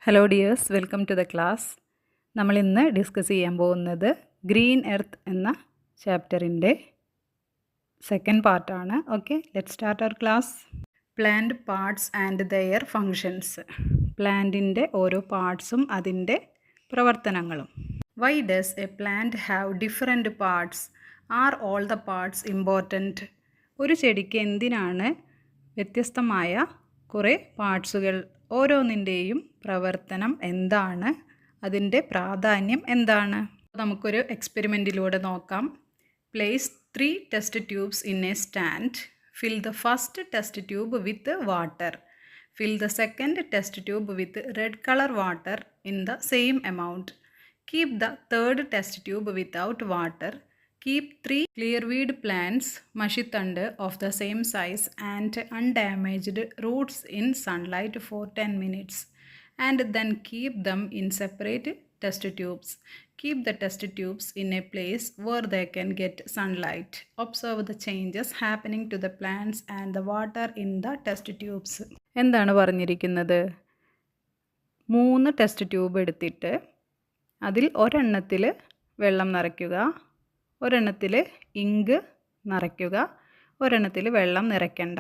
Hello dears, welcome to the class. നമ്മളിന്ന് discuss ചെയ്യാൻ പോകുന്നത് ഗ്രീൻ എർത്ത് എന്ന ചാപ്റ്ററിൻ്റെ സെക്കൻഡ് പാർട്ടാണ്. Okay, let start our class. Plant parts and their functions. പ്ലാന്റിൻ്റെ ഓരോ പാർട്സും അതിൻ്റെ പ്രവർത്തനങ്ങളും. Why does a plant have different parts? Are all the parts important? ഒരു ചെടിക്ക് എന്തിനാണ് വ്യത്യസ്തമായ കുറേ പാർട്സുകൾ? ഓരോന്നിൻ്റെയും പ്രവർത്തനം എന്താണ്? അതിൻ്റെ പ്രാധാന്യം എന്താണ്? നമുക്കൊരു എക്സ്പെരിമെൻറ്റിലൂടെ നോക്കാം. Place 3 test tubes in a stand. Fill the first test tube with water. Fill the second test tube with red colour water in the same amount. Keep the third test tube without water. Keep 3 clearweed plants, mashittandu, of the same size and undamaged roots in sunlight for 10 minutes, and then keep them in separate test tubes. Keep the test tubes in a place where they can get sunlight. Observe the changes happening to the plants and the water in the test tubes. എന്താണ് പറഞ്ഞിരിക്കുന്നത്? 3 test tube എടുത്തിട്ട് അതിൽ ഒരെണ്ണത്തിൽ വെള്ളം നിറയ്ക്കുക, ഒരെണ്ണത്തിൽ ink നിറയ്ക്കുക, ഒരെണ്ണത്തിൽ വെള്ളം നിറയ്ക്കണ്ട.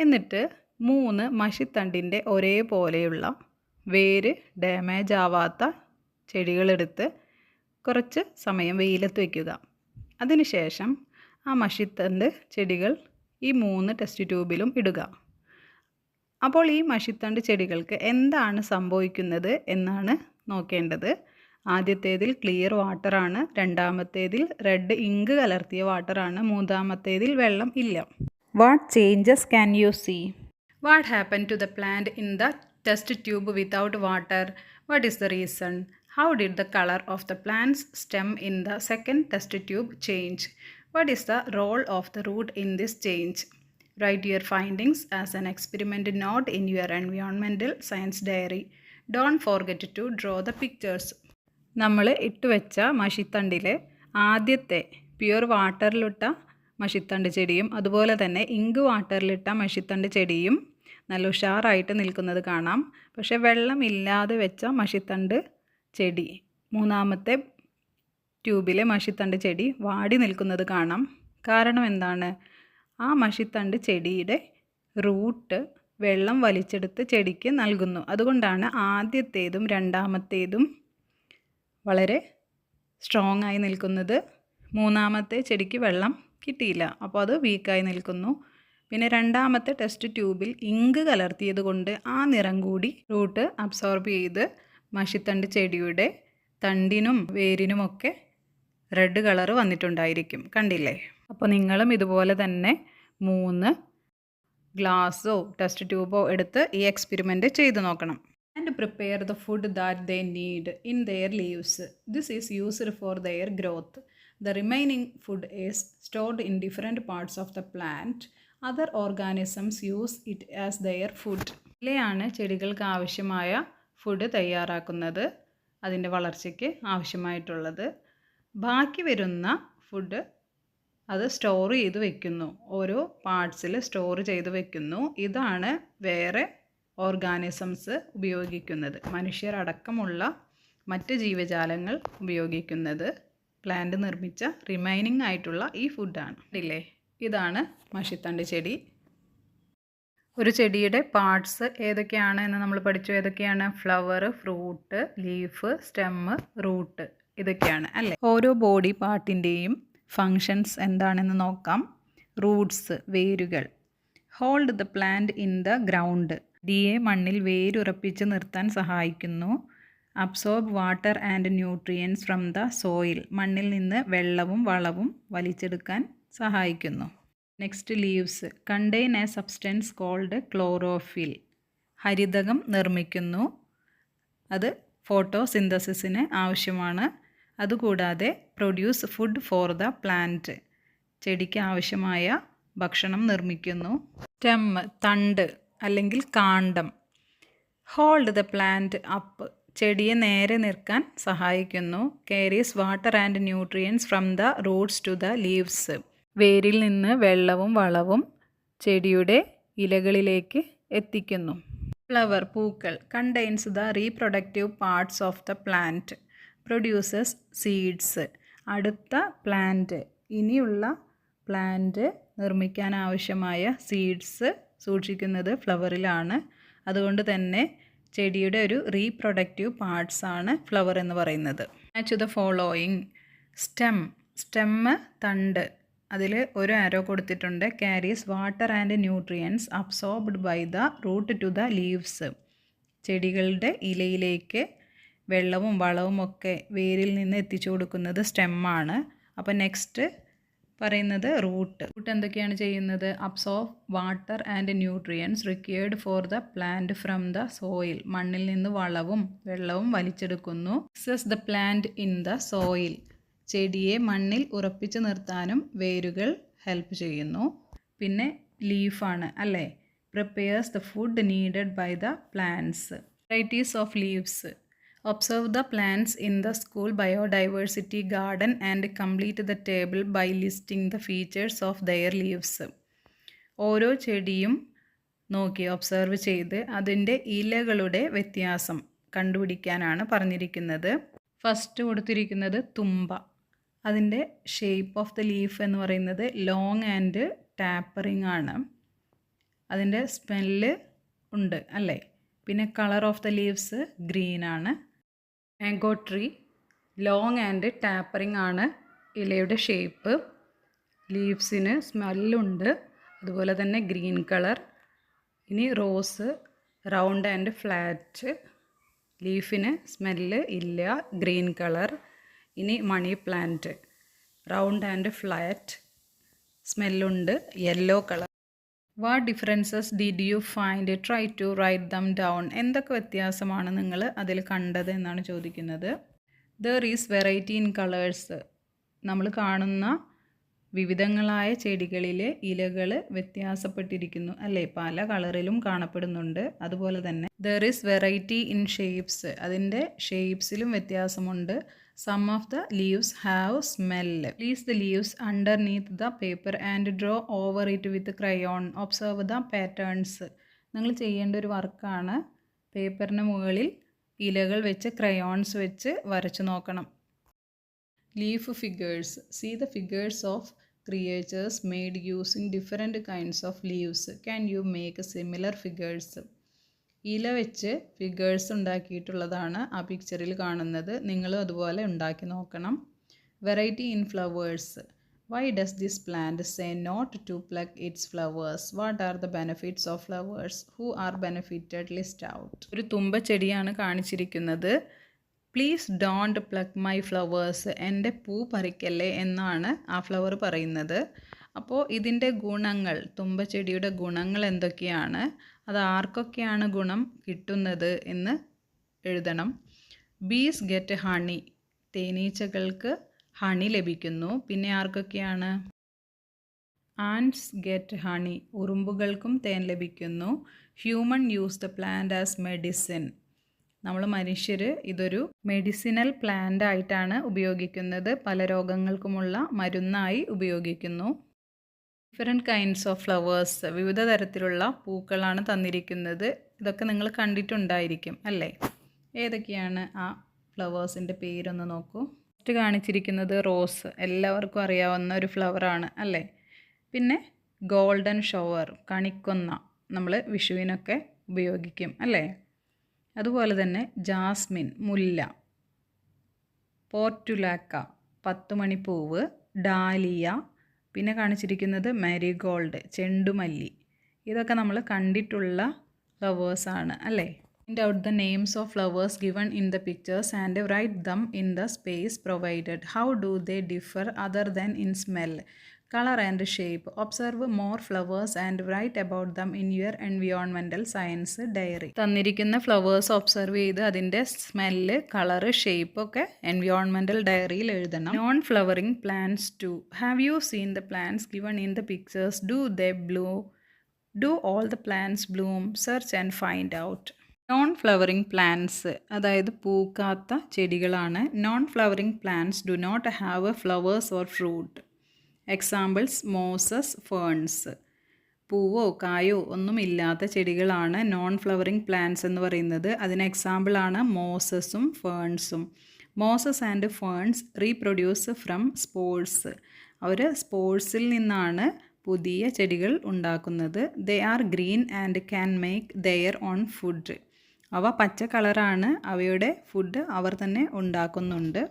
എന്നിട്ട് 3 മഷിത്തണ്ടിൻ്റെ ഒരേപോലെയുള്ള വേര് ഡാമേജ് ആവാത്ത ചെടികളെടുത്ത് കുറച്ച് സമയം വെയിലത്ത് വയ്ക്കുക. അതിനുശേഷം ആ മഷിത്തണ്ട് ചെടികൾ ഈ 3 ടെസ്റ്റ് ട്യൂബിലും ഇടുക. അപ്പോൾ ഈ മഷിത്തണ്ട് ചെടികൾക്ക് എന്താണ് സംഭവിക്കുന്നത് എന്നാണ് നോക്കേണ്ടത്. ആദ്യത്തേതിൽ ക്ലിയർ വാട്ടറാണ്, രണ്ടാമത്തേതിൽ റെഡ് ഇങ്ക് കലർത്തിയ വാട്ടറാണ്, മൂന്നാമത്തേതിൽ വെള്ളം ഇല്ല. What changes can you see? What happen to the plant in the test tube without water? What is the reason? How did the colour of the plants stem in the second test tube change? What is the role of the root in this change? Write your findings as an experiment note in your environmental science diary. Don't forget to draw the pictures. നമ്മൾ ഇട്ടുവെച്ച മഷിത്തണ്ടിലെ ആദ്യത്തെ pure വാട്ടറിലിട്ട മഷിത്തണ്ട് ചെടിയും അതുപോലെ തന്നെ ink വാട്ടറിലിട്ട മഷിത്തണ്ട് ചെടിയും നല്ല ഉഷാറായിട്ട് നിൽക്കുന്നത് കാണാം. പക്ഷേ വെള്ളമില്ലാതെ വെച്ച മഷിത്തണ്ട് ചെടി, മൂന്നാമത്തെ ട്യൂബിലെ മഷിത്തണ്ട് ചെടി വാടി നിൽക്കുന്നത് കാണാം. കാരണം എന്താണ്? ആ മഷിത്തണ്ട് ചെടിയുടെ റൂട്ട് വെള്ളം വലിച്ചെടുത്ത് ചെടിക്ക് നൽകുന്നു. അതുകൊണ്ടാണ് ആദ്യത്തേതും രണ്ടാമത്തേതും വളരെ സ്ട്രോങ് ആയി നിൽക്കുന്നത്. മൂന്നാമത്തെ ചെടിക്ക് വെള്ളം കിട്ടിയില്ല, അപ്പോൾ അത് വീക്കായി നിൽക്കുന്നു. പിന്നെ രണ്ടാമത്തെ ടെസ്റ്റ് ട്യൂബിൽ ഇങ്ക് കലർത്തിയത് കൊണ്ട് ആ നിറം കൂടി റൂട്ട് അബ്സോർബ് ചെയ്ത് മഷിത്തണ്ട് ചെടിയുടെ തണ്ടിനും വേരിനുമൊക്കെ റെഡ് കളർ വന്നിട്ടുണ്ടായിരിക്കും. കണ്ടില്ലേ? അപ്പോൾ നിങ്ങളും ഇതുപോലെ തന്നെ 3 ഗ്ലാസ്സോ ടെസ്റ്റ് ട്യൂബോ എടുത്ത് ഈ എക്സ്പെരിമെൻറ്റ് ചെയ്ത് നോക്കണം. And prepare the food that they need in their leaves. This is used for their growth. The remaining food is stored in different parts of the plant. Other organisms use it as their food. ഇലയാണ് ചെടികൾക്ക് ആവശ്യമായ food തയ്യാറാക്കുന്നത്, അതിൻ്റെ വളർച്ചയ്ക്ക് ആവശ്യമായിട്ടുള്ളത്. ബാക്കി വരുന്ന food അത് സ്റ്റോർ ചെയ്ത് വെക്കുന്നു, ഓരോ പാർട്സിൽ സ്റ്റോർ ചെയ്ത് വെക്കുന്നു. ഇതാണ് വേറെ ഓർഗാനിസംസ് ഉപയോഗിക്കുന്നത്, മനുഷ്യരടക്കമുള്ള മറ്റ് ജീവജാലങ്ങൾ ഉപയോഗിക്കുന്നത് പ്ലാന്റ് നിർമ്മിച്ച റിമൈനിങ് ആയിട്ടുള്ള ഈ ഫുഡാണ്. ഇല്ലേ? ഇതാണ് മഷിത്തണ്ട് ചെടി. ഒരു ചെടിയുടെ പാർട്സ് ഏതൊക്കെയാണ് എന്ന് നമ്മൾ പഠിച്ചു. ഏതൊക്കെയാണ്? Flower, fruit, leaf, stem, root, ഇതൊക്കെയാണ് അല്ലേ? ഓരോ ബോഡി പാർട്ടിൻ്റെയും ഫങ്ഷൻസ് എന്താണെന്ന് നോക്കാം. റൂട്ട്സ്, വേരുകൾ. Hold the plant in the ground. ഡിയെ മണ്ണിൽ വേരുറപ്പിച്ച് നിർത്താൻ സഹായിക്കുന്നു. Absorb water and nutrients from the soil. മണ്ണിൽ നിന്ന് വെള്ളവും വളവും വലിച്ചെടുക്കാൻ സഹായിക്കുന്നു. Next, leaves. Contain a substance called chlorophyll. ഹരിതകം നിർമ്മിക്കുന്നു, അത് ഫോട്ടോസിന്തസിസിന് ആവശ്യമാണ്. അതുകൂടാതെ produce food for the plant. ചെടിക്ക് ആവശ്യമായ ഭക്ഷണം നിർമ്മിക്കുന്നു. സ്റ്റെം, തണ്ട് അല്ലെങ്കിൽ കാണ്ഡം. Hold the plant up. ചെടിയെ നേരെ നിൽക്കാൻ സഹായിക്കുന്നു. Carries water and nutrients from the roots to the leaves. വേരിൽ നിന്ന് വെള്ളവും വളവും ചെടിയുടെ ഇലകളിലേക്ക് എത്തിക്കുന്നു. ഫ്ലവർ പൂക്കൾ contains the reproductive parts of the plant, produces seeds. അടുത്ത പ്ലാന്റ്, ഇനിയുള്ള പ്ലാന്റ് നിർമ്മിക്കാൻ ആവശ്യമായ സീഡ്സ് സൂക്ഷിക്കുന്നത് ഫ്ലവറിലാണ്. അതുകൊണ്ട് തന്നെ ചെടിയുടെ ഒരു റീപ്രൊഡക്റ്റീവ് പാർട്സ് ആണ് ഫ്ലവർ എന്ന് പറയുന്നത്. Match the following. സ്റ്റെമ്മ് തണ്ട്, അതിൽ ഒരു ആരോ കൊടുത്തിട്ടുണ്ട്. Carries water and nutrients absorbed by the root to the leaves. ചെടികളുടെ ഇലയിലേക്ക് വെള്ളവും വളവും ഒക്കെ വേരിൽ നിന്ന് എത്തിച്ചു കൊടുക്കുന്നത് സ്റ്റെമ്മാണ്. അപ്പോൾ നെക്സ്റ്റ് പറയുന്നത് റൂട്ട് എന്തൊക്കെയാണ് ചെയ്യുന്നത്? Absorb water and nutrients required for the plant from the soil. മണ്ണിൽ നിന്ന് വളവും വെള്ളവും വലിച്ചെടുക്കുന്നു. Fixes the plant in the soil. ചെടിയെ മണ്ണിൽ ഉറപ്പിച്ചു നിർത്താനും വേരുകൾ ഹെൽപ്പ് ചെയ്യുന്നു. പിന്നെ ലീഫാണ് അല്ലേ? Prepares the food needed by the plants. Varieties of leaves. Observe the plants in the school biodiversity garden and complete the table by listing the features of their leaves. ഓരോ ചെടിയും നോക്കി ഒബ്സർവ് ചെയ്ത് അതിൻ്റെ ഇലകളുടെ വ്യത്യാസം കണ്ടുപിടിക്കാനാണ് പറഞ്ഞിരിക്കുന്നത്. ഫസ്റ്റ് കൊടുത്തിരിക്കുന്നത് തുമ്പ. അതിൻ്റെ ഷേപ്പ് ഓഫ് ദ ലീഫ് എന്ന് പറയുന്നത് ലോങ് ആൻഡ് ടാപ്പറിങ് ആണ്. അതിൻ്റെ സ്മെല്ല് ഉണ്ട് അല്ലേ? പിന്നെ colour of the leaves green ആണ്. Mango tree long and tapering ആണ് ഇലയുടെ ഷേപ്പ്. ലീവ്സിന് സ്മെല്ലുണ്ട്, അതുപോലെ തന്നെ ഗ്രീൻ കളർ. ഇനി റോസ് റൗണ്ട് ആൻഡ് ഫ്ലാറ്റ്, ലീഫിന് സ്മെല്ല് ഇല്ല, ഗ്രീൻ കളർ. ഇനി money plant round and flat, സ്മെല്ലുണ്ട്, yellow colour. What differences did you find? Try to write them down. എന്തൊക്കെ വ്യത്യാസമാണ് നിങ്ങൾ അതിൽ കണ്ടത് എന്നാണ് ചോദിക്കുന്നത്. There is variety in colours. നമ്മൾ കാണുന്ന വിവിധങ്ങളായ ചെടികളിലെ ഇലകൾ വ്യത്യാസപ്പെട്ടിരിക്കുന്നു അല്ലേ? പല കളറിലും കാണപ്പെടുന്നുണ്ട്. അതുപോലെ തന്നെ there is variety in shapes. അതിൻ്റെ ഷേപ്സിലും വ്യത്യാസമുണ്ട്. Some of the leaves have smell. Place the leaves underneath the paper and draw over it with crayon. Observe the patterns. നിങ്ങൾ ചെയ്യേണ്ട ഒരു വർക്കാണ്. പേപ്പറിന് മുകളിൽ ഇലകൾ വെച്ച് ക്രയോൺസ് വെച്ച് വരച്ചു നോക്കണം. Leaf figures. See the figures of creatures made using different kinds of leaves. Can you make similar figures? ഇല വെച്ച് ഫിഗേഴ്സ് ഉണ്ടാക്കിയിട്ടുള്ളതാണ് ആ പിക്ചറിൽ കാണുന്നത്. നിങ്ങളും അതുപോലെ ഉണ്ടാക്കി നോക്കണം. Variety in flowers. Why does this plant say not to pluck its flowers? What are the benefits of flowers? Who are benefited? List out. ഒരു തുമ്പച്ചെടിയാണ് കാണിച്ചിരിക്കുന്നത്. Please don't pluck my flowers. എൻ്റെ പൂ പറിക്കല്ലേ എന്നാണ് ആ ഫ്ലവർ പറയുന്നത്. അപ്പോൾ ഇതിൻ്റെ ഗുണങ്ങൾ, തുമ്പച്ചെടിയുടെ ഗുണങ്ങൾ എന്തൊക്കെയാണ്, അത് ആർക്കൊക്കെയാണ് ഗുണം കിട്ടുന്നത് എന്ന് എഴുതണം. ബീസ് ഗെറ്റ് ഹണി. തേനീച്ചകൾക്ക് ഹണി ലഭിക്കുന്നു. പിന്നെ ആർക്കൊക്കെയാണ്? ആൻറ്റ്സ് ഗെറ്റ് ഹണി. ഉറുമ്പുകൾക്കും തേൻ ലഭിക്കുന്നു. Human use the plant as medicine. നമ്മൾ മനുഷ്യർ ഇതൊരു മെഡിസിനൽ പ്ലാന്റ് ആയിട്ടാണ് ഉപയോഗിക്കുന്നത്. പല രോഗങ്ങൾക്കുമുള്ള മരുന്നായി ഉപയോഗിക്കുന്നു. Different kinds of flowers. വിവിധ തരത്തിലുള്ള പൂക്കളാണ് തന്നിരിക്കുന്നത്. ഇതൊക്കെ നിങ്ങൾ കണ്ടിട്ടുണ്ടായിരിക്കും അല്ലേ? ഏതൊക്കെയാണ് ആ ഫ്ലവേഴ്സിൻ്റെ പേരൊന്ന് നോക്കൂ. ഫസ്റ്റ് കാണിച്ചിരിക്കുന്നത് റോസ്. എല്ലാവർക്കും അറിയാവുന്ന ഒരു ഫ്ലവറാണ് അല്ലേ? പിന്നെ ഗോൾഡൻ ഷവർ, കണിക്കൊന്ന, നമ്മൾ വിഷുവിനൊക്കെ ഉപയോഗിക്കും അല്ലേ? അതുപോലെ തന്നെ ജാസ്മിൻ, മുല്ല. പോർട്ടുലാക്ക, 10 മണിപ്പൂവ്. ഡാലിയ. പിന്നെ കാണിച്ചിരിക്കുന്നത് മാരിഗോൾഡ്, ചെണ്ടുമല്ലി. ഇതൊക്കെ നമ്മൾ കണ്ടിട്ടുള്ള ഫ്ലവേഴ്സാണ് അല്ലേ? Find out the names of flowers given in the pictures and write them in the space provided. How do they differ other than in smell, colour and shape? Observe more flowers and write about them in your environmental science diary. തന്നിരിക്കുന്ന flowers observe ചെയ്ത് അതിൻ്റെ smell, colour, shape ഒക്കെ environmental ഡയറിയിൽ എഴുതണം. Non flowering plants too. Have you seen the plants given in the pictures? Do they bloom? Do all the plants bloom? Search and find out. Non flowering plants, അതായത് പൂക്കാത്ത ചെടികളാണ്. Non flowering plants do not have flowers or fruit. Examples: mosses, ferns. പൂവോ കായോ ഒന്നും ഇല്ലാത്ത ചെടികളാണ് non flowering plants എന്ന് പറയുന്നത്. അതിന് എക്സാമ്പിളാണ് മോസസും ഫേൺസും. Mosses and ferns reproduce from spores. അവർ സ്പോർട്സിൽ നിന്നാണ് പുതിയ ചെടികൾ ഉണ്ടാക്കുന്നത്. They are green and can make their own food. അവ പച്ച കളറാണ്, അവയുടെ ഫുഡ് അവർ തന്നെ ഉണ്ടാക്കുന്നുണ്ട്.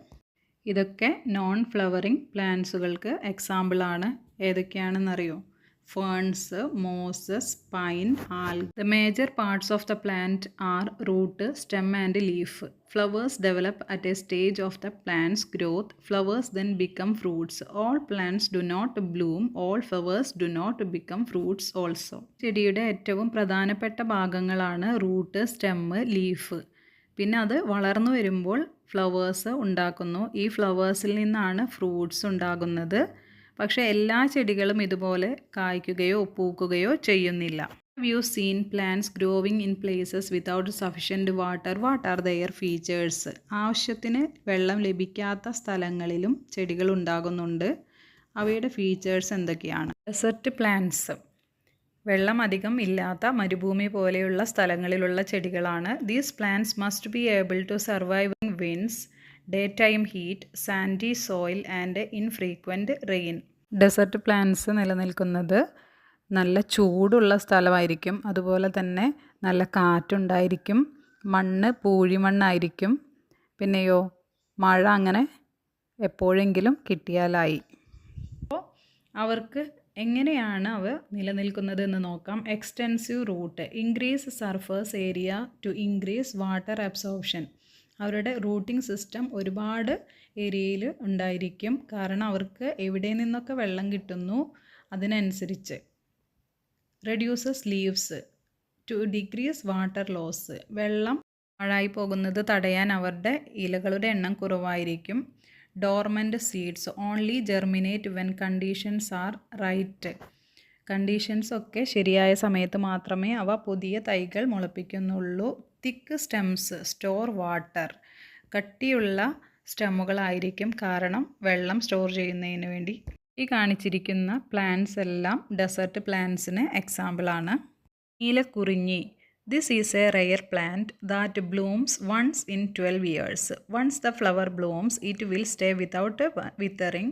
ഇതൊക്കെ നോൺ ഫ്ലവറിങ് പ്ലാന്റ്സുകൾക്ക് എക്സാമ്പിളാണ്. ഏതൊക്കെയാണെന്നറിയോ? Ferns, mosses, pine, alga. The major parts of the plant are root, stem and leaf. Flowers develop at a stage of the plant's growth. Flowers then become fruits. All plants do not bloom. All flowers do not become fruits also. ചെടിയുടെ ഏറ്റവും പ്രധാനപ്പെട്ട ഭാഗങ്ങളാണ് root, stem, leaf. പിന്നെ അത് വളർന്നു വരുമ്പോൾ flowers ഉണ്ടാക്കുന്നു. ഈ ഫ്ലവേഴ്സിൽ നിന്നാണ് ഫ്രൂട്ട്സ് ഉണ്ടാകുന്നത്. പക്ഷേ എല്ലാ ചെടികളും ഇതുപോലെ കായ്ക്കുകയോ പൂക്കുകയോ ചെയ്യുന്നില്ല. Have you seen plants growing in places without sufficient water? What are their features? ആവശ്യത്തിന് വെള്ളം ലഭിക്കാത്ത സ്ഥലങ്ങളിലും ചെടികൾ ഉണ്ടാകുന്നുണ്ട്. അവയുടെ ഫീച്ചേഴ്സ് എന്തൊക്കെയാണ്? ഡെസേർട്ട് പ്ലാന്റ്സ്, വെള്ളം അധികം ഇല്ലാത്ത മരുഭൂമി പോലെയുള്ള സ്ഥലങ്ങളിലുള്ള ചെടികളാണ്. These plants must be able to survive in winds, day time heat, sandy soil and infrequent rain. Desert plants നിലനിൽക്കുന്നത് നല്ല ചൂടുള്ള സ്ഥലമായിരിക്കും. അതുപോലെ തന്നെ നല്ല കാറ്റുണ്ടായിരിക്കും. മണ്ണ് പൂഴിമണ്ണായിരിക്കും. പിന്നെയോ മഴ അങ്ങനെ എപ്പോഴെങ്കിലും കിട്ടിയാലായി. അപ്പോൾ അവർക്ക് എങ്ങനെയാണ് അവ നിലനിൽക്കുന്നത് എന്ന് നോക്കാം. Extensive root, increase surface area to increase water absorption. അവരുടെ റൂട്ടിംഗ് സിസ്റ്റം ഒരുപാട് ഏരിയയിൽ ഉണ്ടായിരിക്കും. കാരണം അവർക്ക് എവിടെ നിന്നൊക്കെ വെള്ളം കിട്ടുന്നു അതിനനുസരിച്ച്. Reduces leaves to decrease water loss. വെള്ളം പാഴായി പോകുന്നത് തടയാൻ അവരുടെ ഇലകളുടെ എണ്ണം കുറവായിരിക്കും. Dormant seeds only germinate when conditions are right. Conditions ഒക്കെ ശരിയായ സമയത്ത് മാത്രമേ അവ പുതിയ തൈകൾ മുളപ്പിക്കുന്നുള്ളൂ. Thick stems store water. കട്ടിയുള്ള സ്റ്റെമ്മുകളായിരിക്കും, കാരണം വെള്ളം സ്റ്റോർ ചെയ്യുന്നതിന് വേണ്ടി. ഈ കാണിച്ചിരിക്കുന്ന പ്ലാന്റ്സ് എല്ലാം ഡെസേർട്ട് പ്ലാന്റ്സിന് എക്സാമ്പിളാണ്. നീലക്കുറിഞ്ഞി. This is a rare plant that blooms once in 12 years. Once the flower blooms, it will stay without withering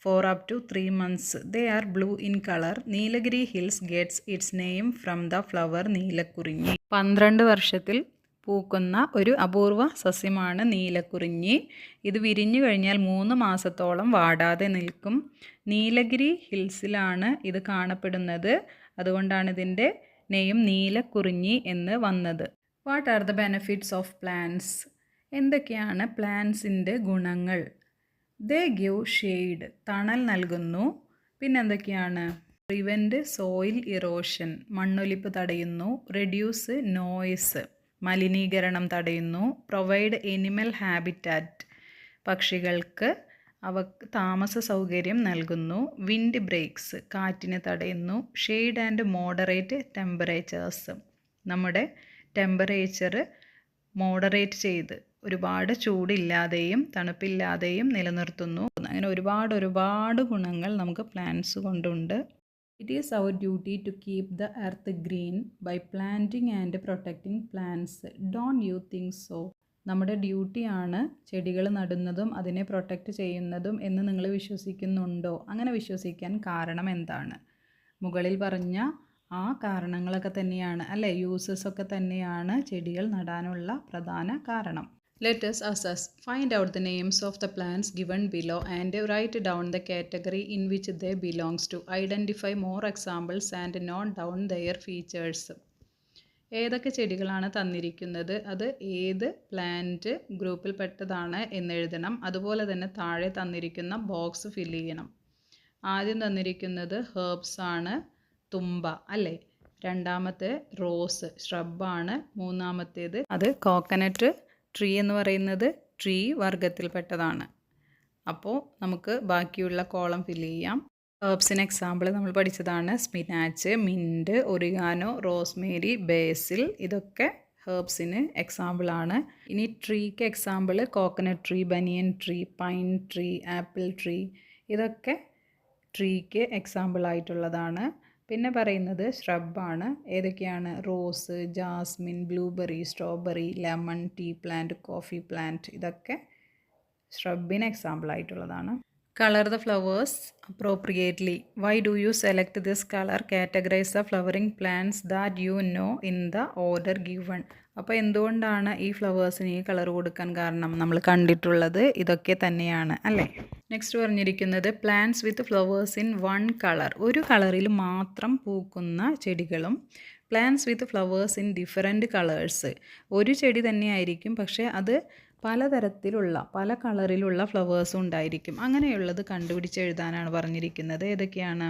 for up to 3 months. They are blue in color. Nilagiri Hills gets its name from the flower നീലക്കുറിഞ്ഞി. 12 വർഷത്തിൽ പൂക്കുന്ന ഒരു അപൂർവ സസ്യമാണ് നീലക്കുറിഞ്ഞി. ഇത് വിരിഞ്ഞു കഴിഞ്ഞാൽ 3 മാസത്തോളം വാടാതെ നിൽക്കും. നീലഗിരി ഹിൽസിലാണ് ഇത് കാണപ്പെടുന്നത്. അതുകൊണ്ടാണ് ഇതിൻ്റെ നെയ്യും നീലക്കുറിഞ്ഞി എന്ന് വന്നത്. What are the benefits of plants? എന്തൊക്കെയാണ് പ്ലാന്റ്സിൻ്റെ ഗുണങ്ങൾ? ദേ ഗിവ് ഷെയ്ഡ്, തണൽ നൽകുന്നു. പിന്നെന്തൊക്കെയാണ്? പ്രിവെൻറ്റ് സോയിൽ ഇറോഷൻ, മണ്ണൊലിപ്പ് തടയുന്നു. റെഡ്യൂസ് നോയ്സ്, മലിനീകരണം തടയുന്നു. പ്രൊവൈഡ് എനിമൽ ഹാബിറ്റാറ്റ്, പക്ഷികൾക്ക് താമസ സൗകര്യം നൽകുന്നു. വിൻഡ് ബ്രേക്സ്, കാറ്റിനെ തടയുന്നു. ഷെയ്ഡ് ആൻഡ് മോഡറേറ്റ് ടെമ്പറേച്ചേഴ്സ്, നമ്മുടെ ടെമ്പറേച്ചർ മോഡറേറ്റ് ചെയ്ത് ഒരുപാട് ചൂടില്ലാതെയും തണുപ്പില്ലാതെയും നിലനിർത്തുന്നു. അങ്ങനെ ഒരുപാട് ഗുണങ്ങൾ നമുക്ക് പ്ലാന്റ്സ് കൊണ്ടുണ്ട്. It is our duty to keep the earth green by planting and protecting plants. Don't you think so? നമ്മുടെ ഡ്യൂട്ടിയാണ് ചെടികൾ നടുന്നതും അതിനെ പ്രൊട്ടക്റ്റ് ചെയ്യുന്നതും എന്ന് നിങ്ങൾ വിശ്വസിക്കുന്നുണ്ടോ? അങ്ങനെ വിശ്വസിക്കാൻ കാരണം എന്താണ്? മുകളിൽ പറഞ്ഞ ആ കാരണങ്ങളൊക്കെ തന്നെയാണ് അല്ലേ, യൂസസ് ഒക്കെ തന്നെയാണ് ചെടികൾ നടാനുള്ള പ്രധാന കാരണം. Let us assess. Find out the names of the plants given below and write down the category in which they belongs to. Identify more examples and note down their features. ഏതൊക്കെ ചെടികളാണ് തന്നിരിക്കുന്നത്, അത് ഏത് പ്ലാന്റ് ഗ്രൂപ്പിൽ പെട്ടതാണ് എന്നെഴുതണം. അതുപോലെ തന്നെ താഴെ തന്നിരിക്കുന്ന ബോക്സ് ഫില്ല് ചെയ്യണം. ആദ്യം തന്നിരിക്കുന്നത് ഹെർബ്സ് ആണ്, തുമ്പ അല്ലേ. രണ്ടാമത്തെ റോസ് ഷ്രബാണ്. മൂന്നാമത്തേത് അത് കോക്കനട്ട് ട്രീ എന്ന് പറയുന്നത് ട്രീ വർഗത്തിൽപ്പെട്ടതാണ്. അപ്പോൾ നമുക്ക് ബാക്കിയുള്ള കോളം ഫില്ല് ചെയ്യാം. ഹെർബ്സിന് എക്സാമ്പിൾ നമ്മൾ പഠിച്ചതാണ് spinach, mint, oregano, rosemary, basil. ഇതൊക്കെ ഹെർബ്സിന് എക്സാമ്പിളാണ്. ഇനി ട്രീക്ക് example coconut tree, banyan tree, pine tree, apple tree. ഇതൊക്കെ ട്രീക്ക് എക്സാമ്പിളായിട്ടുള്ളതാണ്. പിന്നെ പറയുന്നത് shrub-ആണ്. ഏതൊക്കെയാണ്? Rose, jasmine, blueberry, strawberry, lemon, tea plant, coffee plant. ഇതൊക്കെ shrub-ന് എക്സാമ്പിൾ ആയിട്ടുള്ളതാണ്. Color the flowers appropriately. Why do you select this color? Categorize the flowering plants that you know in the order given. അപ്പോൾ എന്തുകൊണ്ടാണ് ഈ ഫ്ലവേഴ്സിന് ഈ colour കൊടുക്കാൻ കാരണം? നമ്മൾ കണ്ടിട്ടുള്ളത് ഇതൊക്കെ തന്നെയാണ് അല്ലേ? നെക്സ്റ്റ് പറഞ്ഞിരിക്കുന്നത് plants with flowers in one colour. ഒരു കളറിൽ മാത്രം പൂക്കുന്ന ചെടികളും plants with flowers in different colours. ഒരു ചെടി തന്നെയായിരിക്കും, പക്ഷേ അത് പലതരത്തിലുള്ള പല കളറിലുള്ള ഫ്ലവേഴ്സും ഉണ്ടായിരിക്കും. അങ്ങനെയുള്ളത് കണ്ടുപിടിച്ചെഴുതാനാണ് പറഞ്ഞിരിക്കുന്നത്. ഏതൊക്കെയാണ്?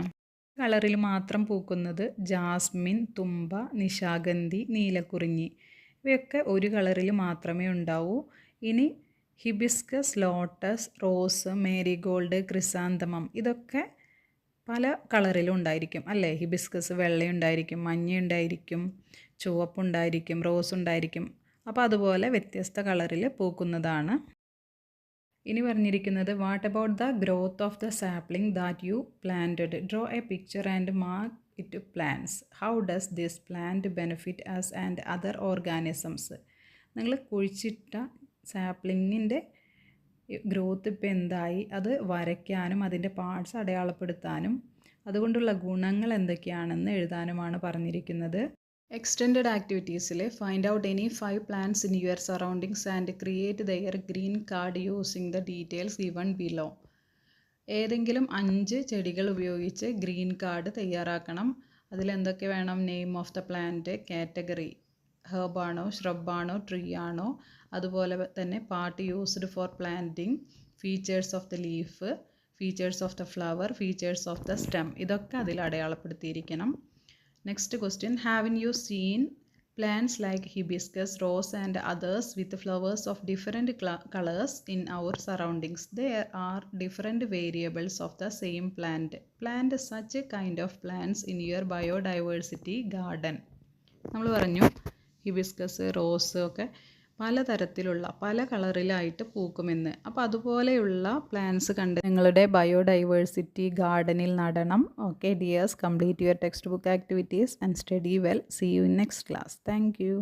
കളറിൽ മാത്രം പൂക്കുന്നത് ജാസ്മിൻ, തുമ്പ, നിശാഗന്ധി, നീലക്കുറിഞ്ഞി. ഇവയൊക്കെ ഒരു കളറിൽ മാത്രമേ ഉണ്ടാവൂ. ഇനി hibiscus, lotus, rose, marigold, chrysanthemum ഇതൊക്കെ പല കളറിലും ഉണ്ടായിരിക്കും അല്ലേ? ഹിബിസ്കസ് വെള്ളയുണ്ടായിരിക്കും, മഞ്ഞയുണ്ടായിരിക്കും, ചുവപ്പുണ്ടായിരിക്കും, റോസ് ഉണ്ടായിരിക്കും. അപ്പോൾ അതുപോലെ വ്യത്യസ്ത കളറിൽ പൂക്കുന്നതാണ്. ഇനി പറഞ്ഞിരിക്കുന്നത് what about the growth of the sapling that you planted. Draw a picture and mark it plants. How does this plant benefit us and other organisms. നിങ്ങൾ കുഴിച്ചിട്ട സാപ്ലിങ്ങിൻ്റെ ഗ്രോത്ത് ഇപ്പോൾ എന്തായി, അത് വരയ്ക്കാനും അതിൻ്റെ പാർട്സ് അടയാളപ്പെടുത്താനും അതുകൊണ്ടുള്ള ഗുണങ്ങൾ എന്തൊക്കെയാണെന്ന് എഴുതാനുമാണ് പറഞ്ഞിരിക്കുന്നത്. എക്സ്റ്റെൻഡഡ് ആക്ടിവിറ്റീസിൽ find out any 5 plants in your surroundings and create their green card using the details given below. ഏതെങ്കിലും 5 ചെടികൾ ഉപയോഗിച്ച് ഗ്രീൻ കാർഡ് തയ്യാറാക്കണം. അതിലെന്തൊക്കെ വേണം? Name of the plant, category, ഹെർബാണോ, ഷ്രബാണോ, ട്രീ ആണോ, അതുപോലെ തന്നെ part used for planting, features of the leaf, features of the flower, features of the stem. ഇതൊക്കെ അതിൽ അടയാളപ്പെടുത്തിയിരിക്കണം. Next question, haven't you seen plants like hibiscus, rose and others with flowers of different colors in our surroundings? There are different variables of the same plant. Plant such a kind of plants in your biodiversity garden. നമ്മൾ പറഞ്ഞു hibiscus, rose ഒക്കെ പലതരത്തിലുള്ള പല കളറിലായിട്ട് പൂക്കുമെന്ന്. അപ്പോൾ അതുപോലെയുള്ള plants കണ്ട് നിങ്ങളുടെ biodiversity ഗാർഡനിൽ നടണം. Okay dears, complete your text book activities and study well. See you in next class. Thank U.